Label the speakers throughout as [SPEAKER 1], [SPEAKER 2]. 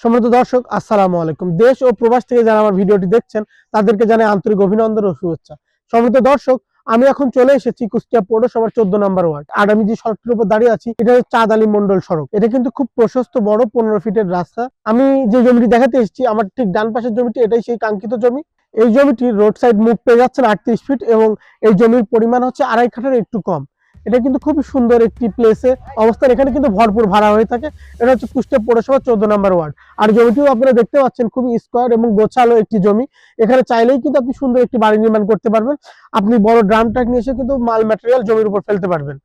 [SPEAKER 1] সম্মানিত দর্শক, আসসালামু আলাইকুম। দেশ ও প্রবাস থেকে যারা আমার ভিডিওটি দেখছেন তাদেরকে জানাই আন্তরিক অভিনন্দন ও শুভেচ্ছা। সম্মানিত দর্শক, আমি এখন চলে এসেছি কুষ্টিয়া পৌরসভার 14 নম্বর ওয়ার্ড। আর আমি যে সড়কটির উপর দাঁড়িয়ে আছি এটা হচ্ছে চাঁদ আলী মন্ডল সড়ক। এটা কিন্তু খুব প্রশস্ত বড় 15 ফিটের রাস্তা। আমি যে জমিটি দেখাতে এসেছি আমার ঠিক ডান পাশের জমিটি, এটাই সেই কাঙ্ক্ষিত জমি। এই জমিটির রোড সাইড মুখ পেয়ে যাচ্ছেন 38 ফিট এবং এই জমির পরিমাণ হচ্ছে 2.5 কাঠার একটু কম। এটা কিন্তু খুবই সুন্দর একটি প্লেসে অবস্থান। এখানে কিন্তু ভরপুর ভাড়া হয়ে থাকে। এটা হচ্ছে কুষ্টিয়া পৌরসভা 14 নম্বর ওয়ার্ড। আর জমিটিও আপনারা দেখতে পাচ্ছেন খুবই স্কোয়ার এবং গোছালো একটি জমি। এখানে চাইলেই কিন্তু আপনি সুন্দর একটি বাড়ি নির্মাণ করতে পারবেন। আপনি বড় ড্রাম ট্রাক নিয়ে এসে কিন্তু মাল ম্যাটেরিয়াল জমির উপর ফেলতে পারবেন।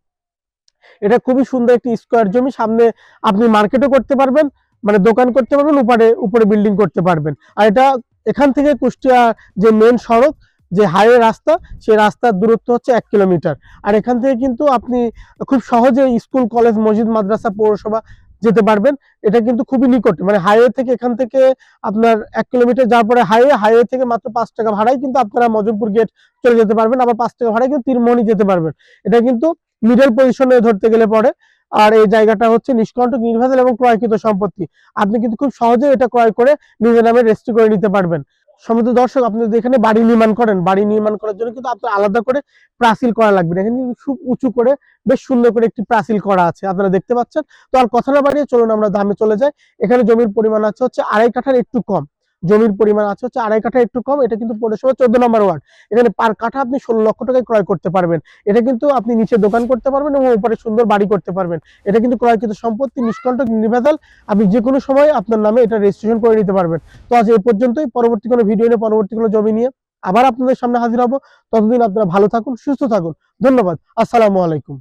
[SPEAKER 1] এটা খুবই সুন্দর একটি স্কোয়ার জমি। সামনে আপনি মার্কেটও করতে পারবেন, মানে দোকান করতে পারবেন, উপরে উপরে বিল্ডিং করতে পারবেন। আর এটা এখান থেকে কুষ্টিয়া যে মেন সড়ক, যে হাইওয়ে রাস্তা, সেই রাস্তার দূরত্ব হচ্ছে 1 কিলোমিটার। আর এখান থেকে কিন্তু আপনি খুব সহজে স্কুল, কলেজ, মসজিদ, মাদ্রাসা, পৌরসভা যেতে পারবেন। এটা কিন্তু খুবই নিকটে, মানে হাইওয়ে থেকে এখান থেকে আপনার 1 কিলোমিটার যাওয়ার পরে হাইওয়ে থেকে মাত্র 5 টাকা ভাড়ায় কিন্তু আপনারা মজমপুর গেট চলে যেতে পারবেন। আবার 5 টাকা ভাড়ায় কিন্তু তীরমোহনী যেতে পারবেন। এটা কিন্তু মিডল পজিশনে ধরতে গেলে পরে। আর এই জায়গাটা হচ্ছে নিষ্কণ্টক, নির্ভেজাল এবং ক্রয়কৃত সম্পত্তি। আপনি কিন্তু খুব সহজে এটা ক্রয় করে নিজের নামে রেজিস্ট্রি করে নিতে পারবেন। সম্মানিত দর্শক, আপনি যদি এখানে বাড়ি নির্মাণ করেন, বাড়ি নির্মাণ করার জন্য কিন্তু আপনার আলাদা করে প্রাচীর করা লাগবে না। এখানে কিন্তু খুব উঁচু করে বেশ সুন্দর করে একটি প্রাচীর করা আছে, আপনারা দেখতে পাচ্ছেন। তো আর কথা না বাড়িয়ে চলুন আমরা দামে চলে যাই। এখানে জমির পরিমাণ আছে হচ্ছে 2.5 কাঠার একটু কম। জমির পরিমাণ আছে হচ্ছে 2.5 কাঠার একটু কম। এটা কিন্তু পৌরসভা 14 নম্বর ওয়ার্ড। এখানে পার কাঠা আপনি 16 লক্ষ টাকায় ক্রয় করতে পারবেন। এটা কিন্তু আপনি নিচে দোকান করতে পারবেন এবং উপরে সুন্দর বাড়ি করতে পারবেন। এটা কিন্তু ক্রয়কৃত সম্পত্তি, নিষ্কণ্টক, নির্ভেজাল। আপনি যে কোনো সময় আপনার নামে এটা রেজিস্ট্রেশন করে নিতে পারবেন। তো আজ এই পর্যন্তই। পরবর্তী কোনো ভিডিও নিয়ে, পরবর্তী কোনো জমি নিয়ে আবার আপনাদের সামনে হাজির হব। ততদিন আপনারা ভালো থাকুন, সুস্থ থাকুন। ধন্যবাদ। আসসালামু আলাইকুম।